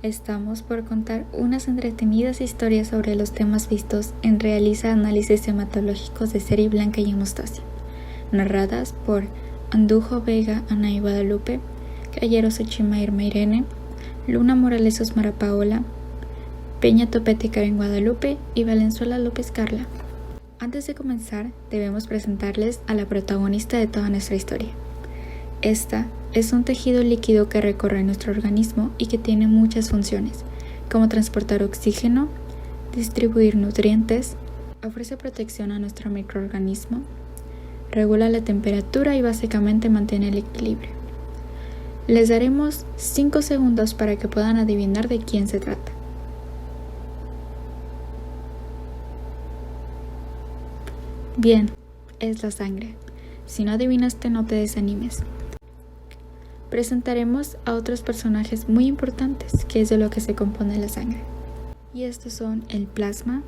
Estamos por contar unas entretenidas historias sobre los temas vistos en Realiza Análisis Hematológicos de Serie Blanca y Hemostasia, narradas por Andujo Vega Anaí Guadalupe, Galleros Ochima Irma Irene, Luna Morales Osmara Paola, Peña Topete Karen Guadalupe y Valenzuela López Carla. Antes de comenzar, debemos presentarles a la protagonista de toda nuestra historia. Esta es un tejido líquido que recorre nuestro organismo y que tiene muchas funciones, como transportar oxígeno, distribuir nutrientes, ofrece protección a nuestro microorganismo, regula la temperatura y básicamente mantiene el equilibrio. Les daremos 5 segundos para que puedan adivinar de quién se trata. Bien, es la sangre. Si no adivinaste, no te desanimes. Presentaremos a otros personajes muy importantes, que es de lo que se compone la sangre. Y estos son el plasma,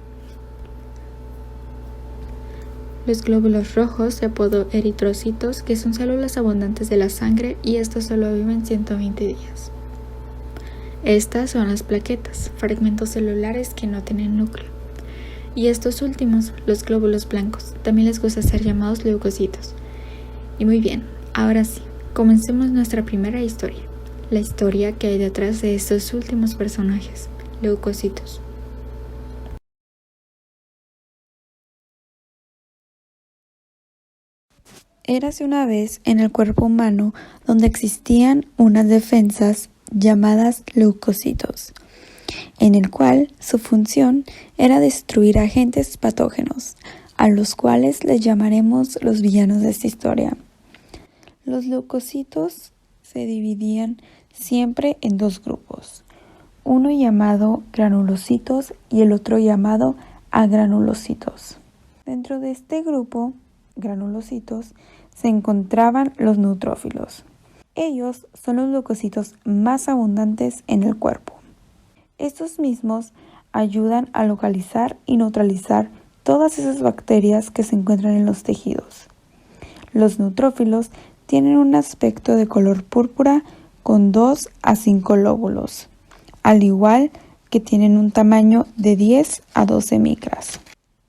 los glóbulos rojos, de apodo eritrocitos, que son células abundantes de la sangre y estos solo viven 120 días. Estas son las plaquetas, fragmentos celulares que no tienen núcleo. Y estos últimos, los glóbulos blancos, también les gusta ser llamados leucocitos. Y muy bien, ahora sí, comencemos nuestra primera historia, la historia que hay detrás de estos últimos personajes, leucocitos. Érase una vez en el cuerpo humano donde existían unas defensas llamadas leucocitos, en el cual su función era destruir agentes patógenos, a los cuales les llamaremos los villanos de esta historia. Los leucocitos se dividían siempre en dos grupos, uno llamado granulocitos y el otro llamado agranulocitos. Dentro de este grupo, granulocitos, se encontraban los neutrófilos. Ellos son los leucocitos más abundantes en el cuerpo. Estos mismos ayudan a localizar y neutralizar todas esas bacterias que se encuentran en los tejidos. Los neutrófilos tienen un aspecto de color púrpura con 2 a 5 lóbulos, al igual que tienen un tamaño de 10 a 12 micras.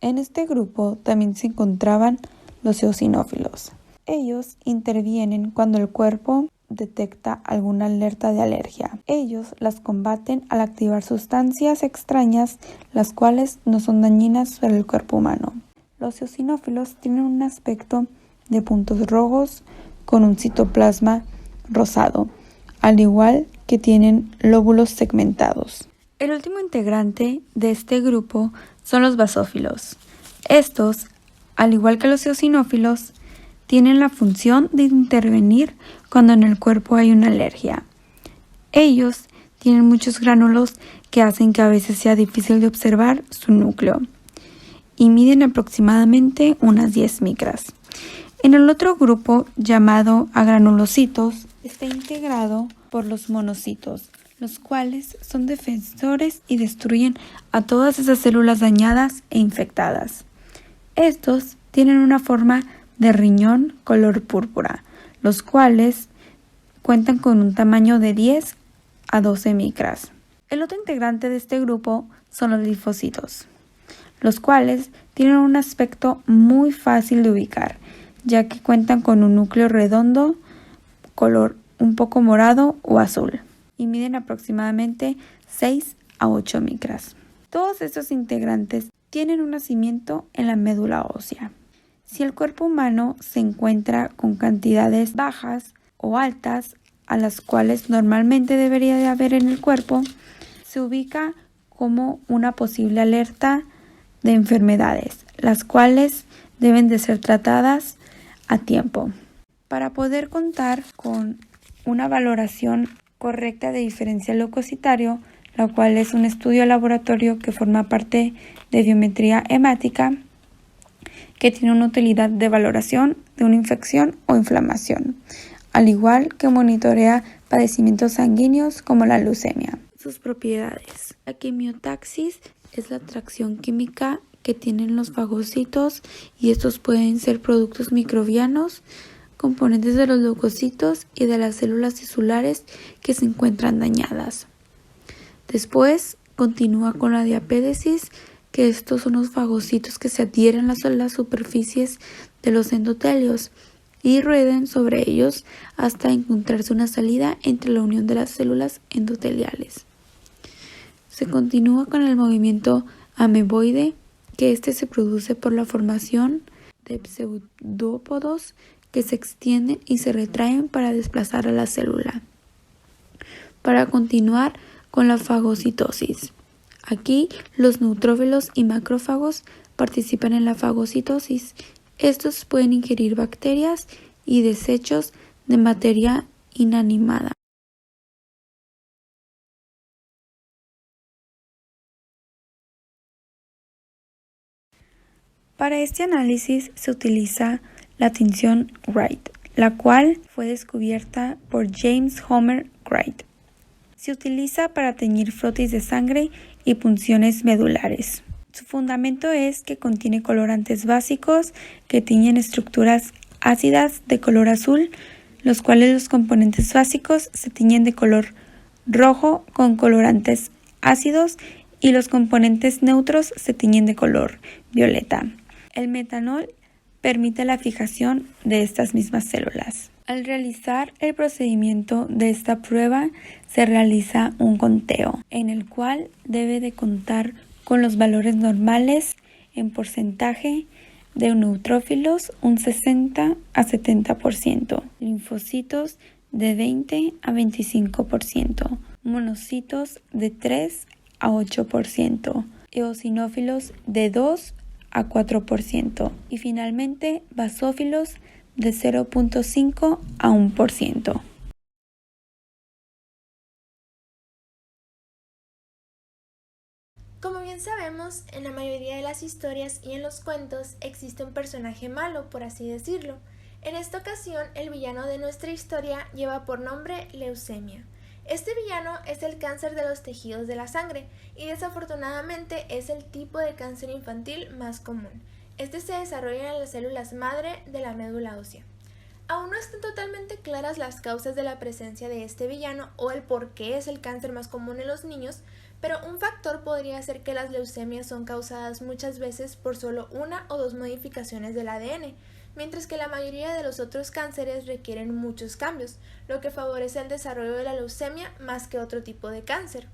En este grupo también se encontraban los eosinófilos. Ellos intervienen cuando el cuerpo detecta alguna alerta de alergia. Ellos las combaten al activar sustancias extrañas, las cuales no son dañinas para el cuerpo humano. Los eosinófilos tienen un aspecto de puntos rojos con un citoplasma rosado, al igual que tienen lóbulos segmentados. El último integrante de este grupo son los basófilos. Estos, al igual que los eosinófilos, tienen la función de intervenir cuando en el cuerpo hay una alergia. Ellos tienen muchos gránulos que hacen que a veces sea difícil de observar su núcleo y miden aproximadamente unas 10 micras. En el otro grupo, llamado agranulocitos, está integrado por los monocitos, los cuales son defensores y destruyen a todas esas células dañadas e infectadas. Estos tienen una forma de riñón color púrpura, los cuales cuentan con un tamaño de 10 a 12 micras. El otro integrante de este grupo son los linfocitos, los cuales tienen un aspecto muy fácil de ubicar, ya que cuentan con un núcleo redondo, color un poco morado o azul, y miden aproximadamente 6 a 8 micras. Todos estos integrantes tienen un nacimiento en la médula ósea. Si el cuerpo humano se encuentra con cantidades bajas o altas, a las cuales normalmente debería de haber en el cuerpo, se ubica como una posible alerta de enfermedades, las cuales deben de ser tratadas a tiempo. Para poder contar con una valoración correcta de diferencial leucocitario, la cual es un estudio de laboratorio que forma parte de biometría hemática, que tiene una utilidad de valoración de una infección o inflamación, al igual que monitorea padecimientos sanguíneos como la leucemia. Sus propiedades. La quimiotaxis es la atracción química que tienen los fagocitos y estos pueden ser productos microbianos, componentes de los leucocitos y de las células tisulares que se encuentran dañadas. Después continúa con la diapédesis, que estos son los fagocitos que se adhieren a las superficies de los endotelios y ruedan sobre ellos hasta encontrarse una salida entre la unión de las células endoteliales. Se continúa con el movimiento ameboide, que se produce por la formación de pseudópodos que se extienden y se retraen para desplazar a la célula. Para continuar con la fagocitosis. Aquí los neutrófilos y macrófagos participan en la fagocitosis. Estos pueden ingerir bacterias y desechos de materia inanimada. Para este análisis se utiliza la tinción Wright, la cual fue descubierta por James Homer Wright. Se utiliza para teñir frotis de sangre y punciones medulares. Su fundamento es que contiene colorantes básicos que tiñen estructuras ácidas de color azul, los cuales los componentes básicos se tiñen de color rojo con colorantes ácidos y los componentes neutros se tiñen de color violeta. El metanol permite la fijación de estas mismas células. Al realizar el procedimiento de esta prueba, se realiza un conteo, en el cual debe de contar con los valores normales en porcentaje de neutrófilos un 60 a 70%, linfocitos de 20 a 25%, monocitos de 3 a 8%, eosinófilos de 2 a 4% y finalmente basófilos de 0.5 a 1%. Como bien sabemos, en la mayoría de las historias y en los cuentos existe un personaje malo, por así decirlo. En esta ocasión, el villano de nuestra historia lleva por nombre leucemia. Este villano es el cáncer de los tejidos de la sangre y desafortunadamente es el tipo de cáncer infantil más común. Este se desarrolla en las células madre de la médula ósea. Aún no están totalmente claras las causas de la presencia de este villano o el por qué es el cáncer más común en los niños, pero un factor podría ser que las leucemias son causadas muchas veces por solo una o dos modificaciones del ADN, mientras que la mayoría de los otros cánceres requieren muchos cambios, lo que favorece el desarrollo de la leucemia más que otro tipo de cáncer.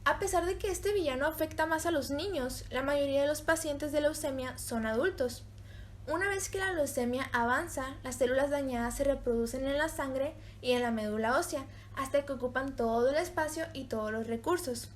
A pesar de que este villano afecta más a los niños, la mayoría de los pacientes de leucemia son adultos. Una vez que la leucemia avanza, las células dañadas se reproducen en la sangre y en la médula ósea, hasta que ocupan todo el espacio y todos los recursos.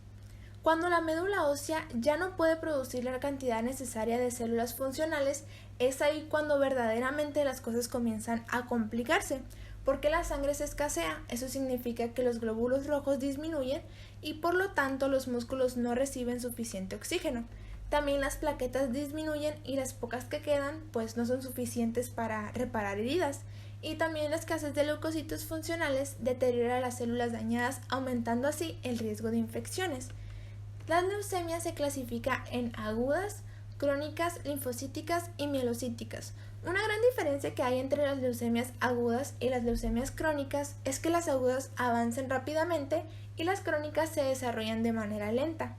Cuando la médula ósea ya no puede producir la cantidad necesaria de células funcionales, es ahí cuando verdaderamente las cosas comienzan a complicarse, porque la sangre se escasea. Eso significa que los glóbulos rojos disminuyen y por lo tanto los músculos no reciben suficiente oxígeno. También las plaquetas disminuyen y las pocas que quedan pues no son suficientes para reparar heridas. Y también la escasez de leucocitos funcionales deteriora las células dañadas, aumentando así el riesgo de infecciones. Las leucemias se clasifican en agudas, crónicas, linfocíticas y mielocíticas. Una gran diferencia que hay entre las leucemias agudas y las leucemias crónicas es que las agudas avanzan rápidamente y las crónicas se desarrollan de manera lenta.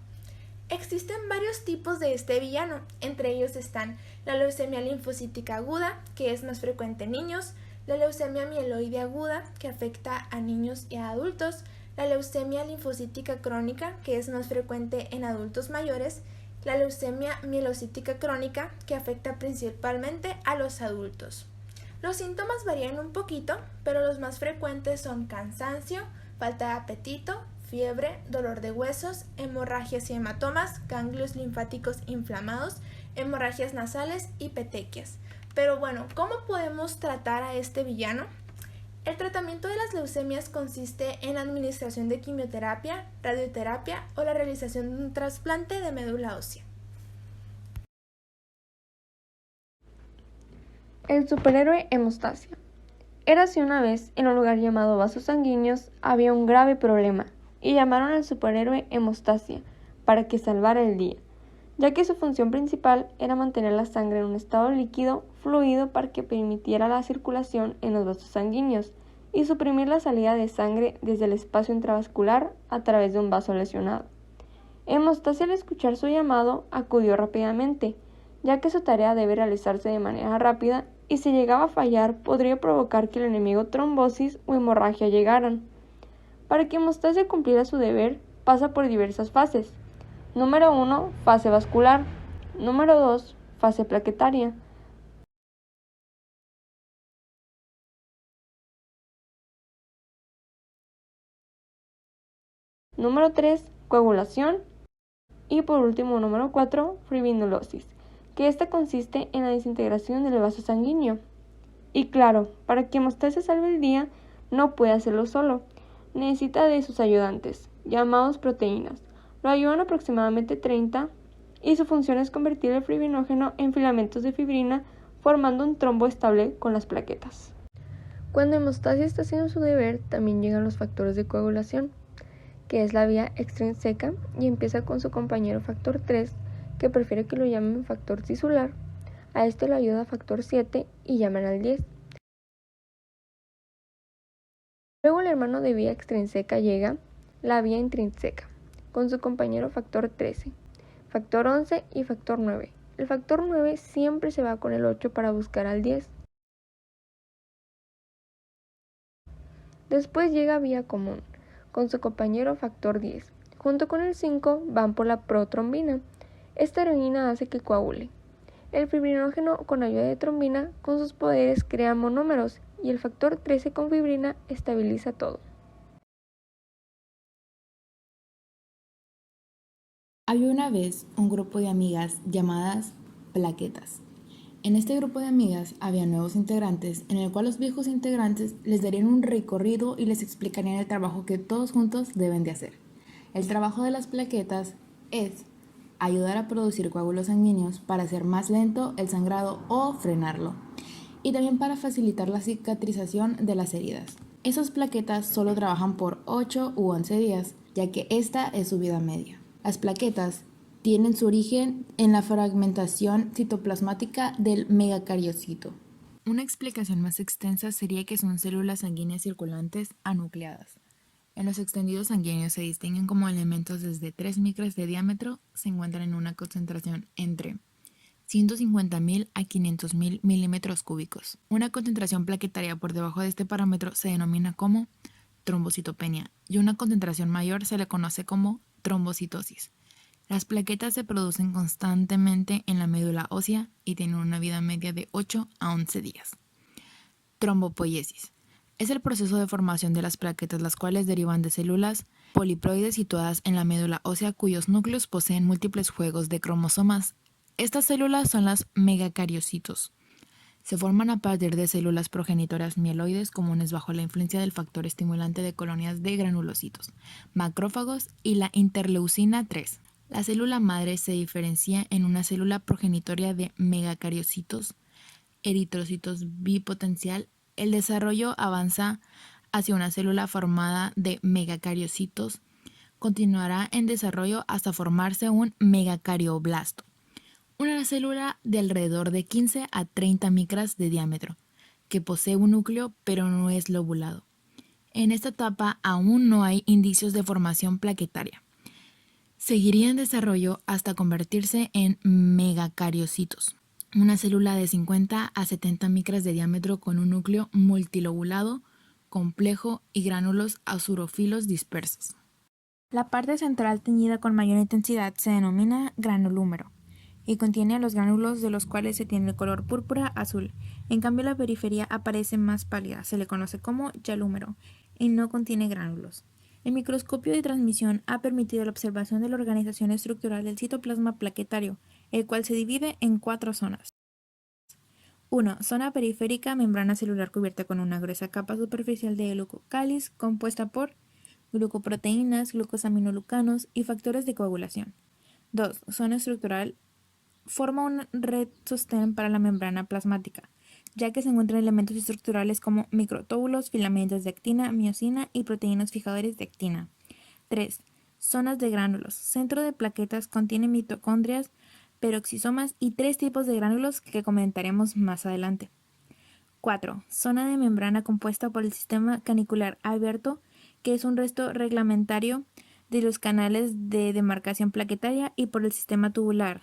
Existen varios tipos de este villano, entre ellos están la leucemia linfocítica aguda, que es más frecuente en niños, la leucemia mieloide aguda, que afecta a niños y a adultos, la leucemia linfocítica crónica, que es más frecuente en adultos mayores, la leucemia mielocítica crónica, que afecta principalmente a los adultos. Los síntomas varían un poquito, pero los más frecuentes son cansancio, falta de apetito, fiebre, dolor de huesos, hemorragias y hematomas, ganglios linfáticos inflamados, hemorragias nasales y petequias. Pero bueno, ¿cómo podemos tratar a este villano? El tratamiento de las leucemias consiste en la administración de quimioterapia, radioterapia o la realización de un trasplante de médula ósea. El superhéroe hemostasia. Érase una vez, en un lugar llamado Vasos Sanguíneos, había un grave problema, y llamaron al superhéroe hemostasia para que salvara el día, ya que su función principal era mantener la sangre en un estado líquido, fluido para que permitiera la circulación en los vasos sanguíneos y suprimir la salida de sangre desde el espacio intravascular a través de un vaso lesionado. Hemostasia, al escuchar su llamado, acudió rápidamente, ya que su tarea debe realizarse de manera rápida y si llegaba a fallar podría provocar que el enemigo trombosis o hemorragia llegaran. Para que Hemostasia cumpliera su deber, pasa por diversas fases. Número 1, fase vascular. Número 2, fase plaquetaria. Número 3, coagulación. Y por último, número 4, fibrinulosis, que esta consiste en la desintegración del vaso sanguíneo. Y claro, para que Hemostasia salve el día, no puede hacerlo solo. Necesita de sus ayudantes, llamados proteínas. Lo ayudan aproximadamente 30 y su función es convertir el fibrinógeno en filamentos de fibrina formando un trombo estable con las plaquetas. Cuando Hemostasia está haciendo su deber, también llegan los factores de coagulación, que es la vía extrínseca, y empieza con su compañero factor 3, que prefiere que lo llamen factor tisular. A este lo ayuda factor 7 y llaman al 10. Luego el hermano de vía extrínseca llega la vía intrínseca, con su compañero factor 13, factor 11 y factor 9. El factor 9 siempre se va con el 8 para buscar al 10. Después llega vía común, con su compañero factor 10. Junto con el 5 van por la protrombina. Esta heroína hace que coagule. El fibrinógeno con ayuda de trombina con sus poderes crea monómeros y el factor 13 con fibrina estabiliza todo. Había una vez un grupo de amigas llamadas plaquetas. En este grupo de amigas había nuevos integrantes en el cual los viejos integrantes les darían un recorrido y les explicarían el trabajo que todos juntos deben de hacer. El trabajo de las plaquetas es ayudar a producir coágulos sanguíneos para hacer más lento el sangrado o frenarlo, y también para facilitar la cicatrización de las heridas. Esas plaquetas solo trabajan por 8 u 11 días, ya que esta es su vida media. Las plaquetas tienen su origen en la fragmentación citoplasmática del megacariocito. Una explicación más extensa sería que son células sanguíneas circulantes anucleadas. En los extendidos sanguíneos se distinguen como elementos desde 3 micras de diámetro, se encuentran en una concentración entre 150.000 a 500.000 milímetros cúbicos. Una concentración plaquetaria por debajo de este parámetro se denomina como trombocitopenia y una concentración mayor se le conoce como trombocitosis. Las plaquetas se producen constantemente en la médula ósea y tienen una vida media de 8 a 11 días. Trombopoiesis. Es el proceso de formación de las plaquetas, las cuales derivan de células poliploides situadas en la médula ósea cuyos núcleos poseen múltiples juegos de cromosomas. Estas células son las megacariocitos. Se forman a partir de células progenitoras mieloides comunes bajo la influencia del factor estimulante de colonias de granulocitos, macrófagos y la interleucina 3. La célula madre se diferencia en una célula progenitoria de megacariocitos, eritrocitos bipotencial. El desarrollo avanza hacia una célula formada de megacariocitos. Continuará en desarrollo hasta formarse un megacarioplasto, una célula de alrededor de 15 a 30 micras de diámetro, que posee un núcleo pero no es lobulado. En esta etapa aún no hay indicios de formación plaquetaria. Seguiría en desarrollo hasta convertirse en megacariocitos, una célula de 50 a 70 micras de diámetro con un núcleo multilobulado, complejo y gránulos azurófilos dispersos. La parte central teñida con mayor intensidad se denomina granulúmero y contiene los gránulos de los cuales se tiene el color púrpura azul. En cambio la periferia aparece más pálida, se le conoce como yalúmero y no contiene gránulos. El microscopio de transmisión ha permitido la observación de la organización estructural del citoplasma plaquetario, el cual se divide en 4 zonas. 1. Zona periférica, membrana celular cubierta con una gruesa capa superficial de glucocáliz compuesta por glucoproteínas, glucosaminoglucanos y factores de coagulación. 2. Zona estructural. Forma una red sostén para la membrana plasmática, ya que se encuentran elementos estructurales como microtúbulos, filamentos de actina, miosina y proteínas fijadores de actina. 3. Zonas de gránulos. Centro de plaquetas contiene mitocondrias, peroxisomas y 3 tipos de gránulos que comentaremos más adelante. 4. Zona de membrana compuesta por el sistema canicular abierto, que es un resto reglamentario de los canales de demarcación plaquetaria y por el sistema tubular.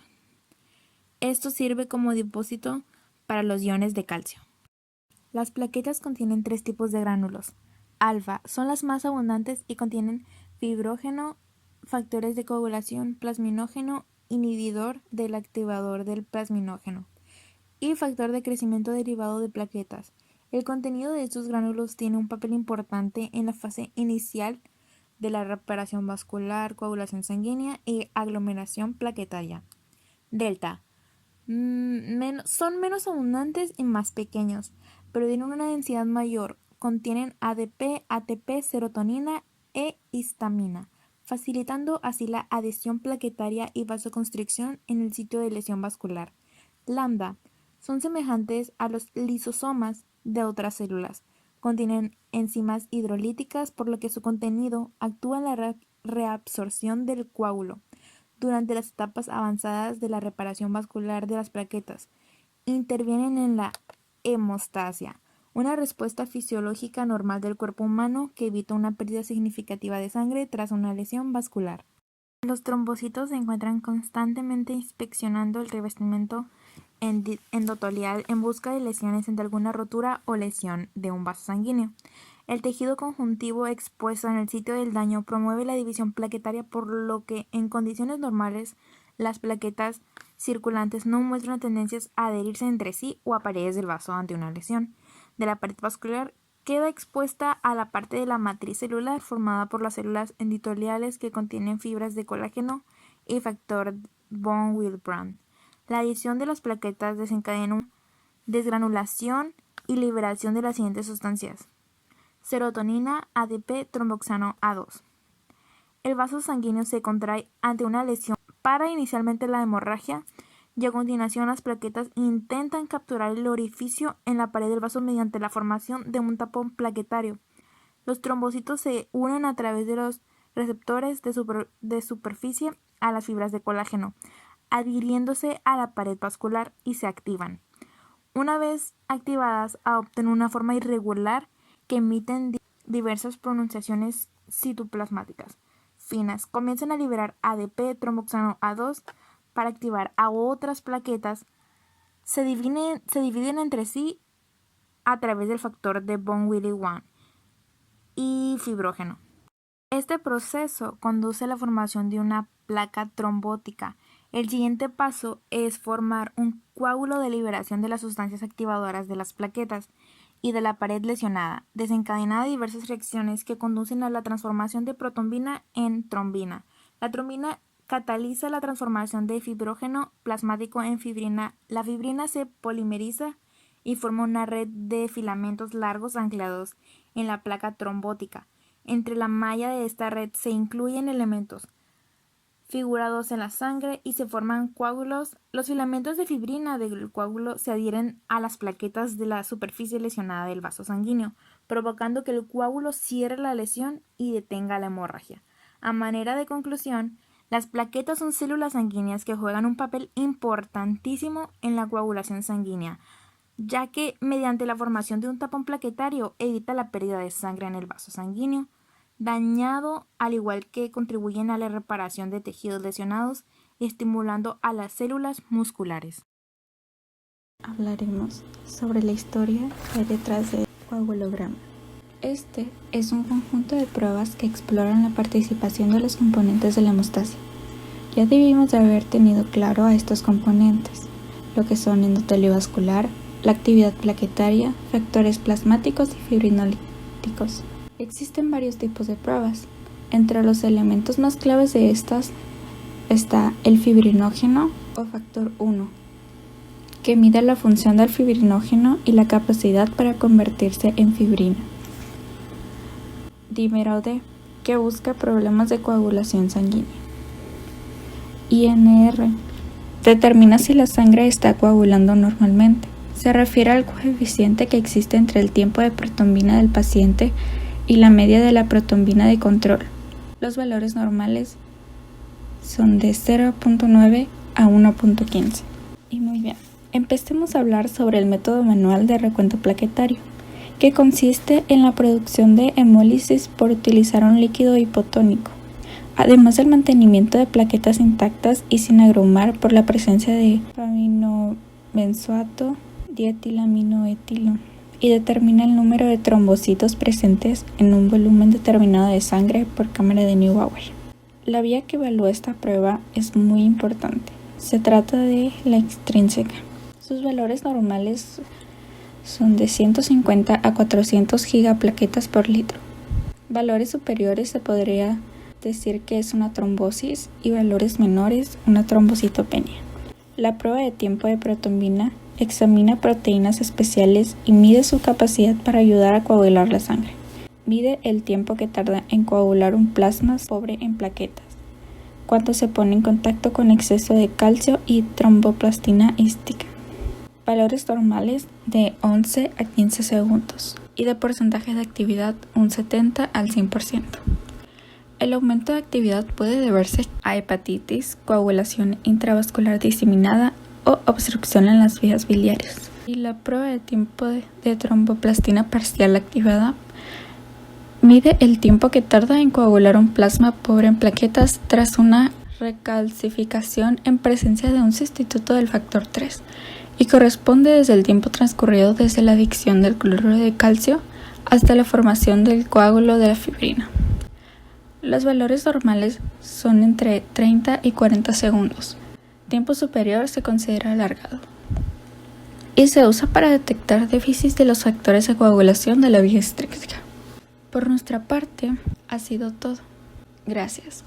Esto sirve como depósito para los iones de calcio. Las plaquetas contienen 3 tipos de gránulos. Alfa son las más abundantes y contienen fibrógeno, factores de coagulación, plasminógeno, inhibidor del activador del plasminógeno y factor de crecimiento derivado de plaquetas. El contenido de estos gránulos tiene un papel importante en la fase inicial de la reparación vascular, coagulación sanguínea y aglomeración plaquetaria. Delta. Son menos abundantes y más pequeños, pero tienen una densidad mayor. Contienen ADP, ATP, serotonina e histamina, facilitando así la adhesión plaquetaria y vasoconstricción en el sitio de lesión vascular. Lambda. Son semejantes a los lisosomas de otras células. Contienen enzimas hidrolíticas, por lo que su contenido actúa en la reabsorción del coágulo durante las etapas avanzadas de la reparación vascular de las plaquetas. Intervienen en la hemostasia, una respuesta fisiológica normal del cuerpo humano que evita una pérdida significativa de sangre tras una lesión vascular. Los trombocitos se encuentran constantemente inspeccionando el revestimiento endotelial en busca de lesiones ante alguna rotura o lesión de un vaso sanguíneo. El tejido conjuntivo expuesto en el sitio del daño promueve la división plaquetaria, por lo que en condiciones normales las plaquetas circulantes no muestran tendencias a adherirse entre sí o a paredes del vaso ante una lesión de la pared vascular. Queda expuesta a la parte de la matriz celular formada por las células endoteliales que contienen fibras de colágeno y factor von Willebrand. La adición de las plaquetas desencadena una desgranulación y liberación de las siguientes sustancias: serotonina, ADP, tromboxano A2. El vaso sanguíneo se contrae ante una lesión. Para inicialmente la hemorragia y a continuación las plaquetas intentan capturar el orificio en la pared del vaso mediante la formación de un tapón plaquetario. Los trombocitos se unen a través de los receptores de superficie a las fibras de colágeno, adhiriéndose a la pared vascular y se activan. Una vez activadas, adoptan una forma irregular que emiten diversas pronunciaciones citoplasmáticas finas. Comienzan a liberar ADP, tromboxano A2 para activar a otras plaquetas. Se dividen entre sí a través del factor de von Willebrand y fibrógeno. Este proceso conduce a la formación de una placa trombótica. El siguiente paso es formar un coágulo de liberación de las sustancias activadoras de las plaquetas y de la pared lesionada, desencadena diversas reacciones que conducen a la transformación de protombina en trombina. La trombina cataliza la transformación de fibrógeno plasmático en fibrina. La fibrina se polimeriza y forma una red de filamentos largos anclados en la placa trombótica. Entre la malla de esta red se incluyen elementos figurados en la sangre y se forman coágulos. Los filamentos de fibrina del coágulo se adhieren a las plaquetas de la superficie lesionada del vaso sanguíneo, provocando que el coágulo cierre la lesión y detenga la hemorragia. A manera de conclusión, las plaquetas son células sanguíneas que juegan un papel importantísimo en la coagulación sanguínea, ya que mediante la formación de un tapón plaquetario evita la pérdida de sangre en el vaso sanguíneo dañado, al igual que contribuyen a la reparación de tejidos lesionados, estimulando a las células musculares. Hablaremos sobre la historia que hay detrás del coagulograma. Este es un conjunto de pruebas que exploran la participación de los componentes de la hemostasia. Ya debimos de haber tenido claro a estos componentes, lo que son endotelio vascular, la actividad plaquetaria, factores plasmáticos y fibrinolíticos. Existen varios tipos de pruebas. Entre los elementos más claves de estas está el fibrinógeno o factor 1, que mide la función del fibrinógeno y la capacidad para convertirse en fibrina. Dímero D, que busca problemas de coagulación sanguínea. INR, determina si la sangre está coagulando normalmente. Se refiere al coeficiente que existe entre el tiempo de protombina del paciente y la media de la protombina de control. Los valores normales son de 0.9 a 1.15. Y muy bien, empecemos a hablar sobre el método manual de recuento plaquetario, que consiste en la producción de hemólisis por utilizar un líquido hipotónico. además del mantenimiento de plaquetas intactas y sin agrumar por la presencia de aminobenzoato dietilaminoetilo, y determina el número de trombocitos presentes en un volumen determinado de sangre por cámara de Neubauer. La vía que evalúa esta prueba es muy importante. Se trata de la extrínseca. Sus valores normales son de 150 a 400 gigaplaquetas por litro. Valores superiores se podría decir que es una trombosis y valores menores una trombocitopenia. La prueba de tiempo de protrombina examina proteínas especiales y mide su capacidad para ayudar a coagular la sangre. Mide el tiempo que tarda en coagular un plasma pobre en plaquetas, cuando se pone en contacto con exceso de calcio y tromboplastina hística. Valores normales de 11 a 15 segundos y de porcentaje de actividad un 70 al 100%. El aumento de actividad puede deberse a hepatitis, coagulación intravascular diseminada o obstrucción en las vías biliares. Y la prueba de tiempo de tromboplastina parcial activada mide el tiempo que tarda en coagular un plasma pobre en plaquetas tras una recalcificación en presencia de un sustituto del factor 3 y corresponde desde el tiempo transcurrido desde la adicción del cloruro de calcio hasta la formación del coágulo de la fibrina. Los valores normales son entre 30 y 40 segundos. Tiempo superior se considera alargado. Y se usa para detectar déficits de los factores de coagulación de la vía extrínseca. Por nuestra parte, ha sido todo. Gracias.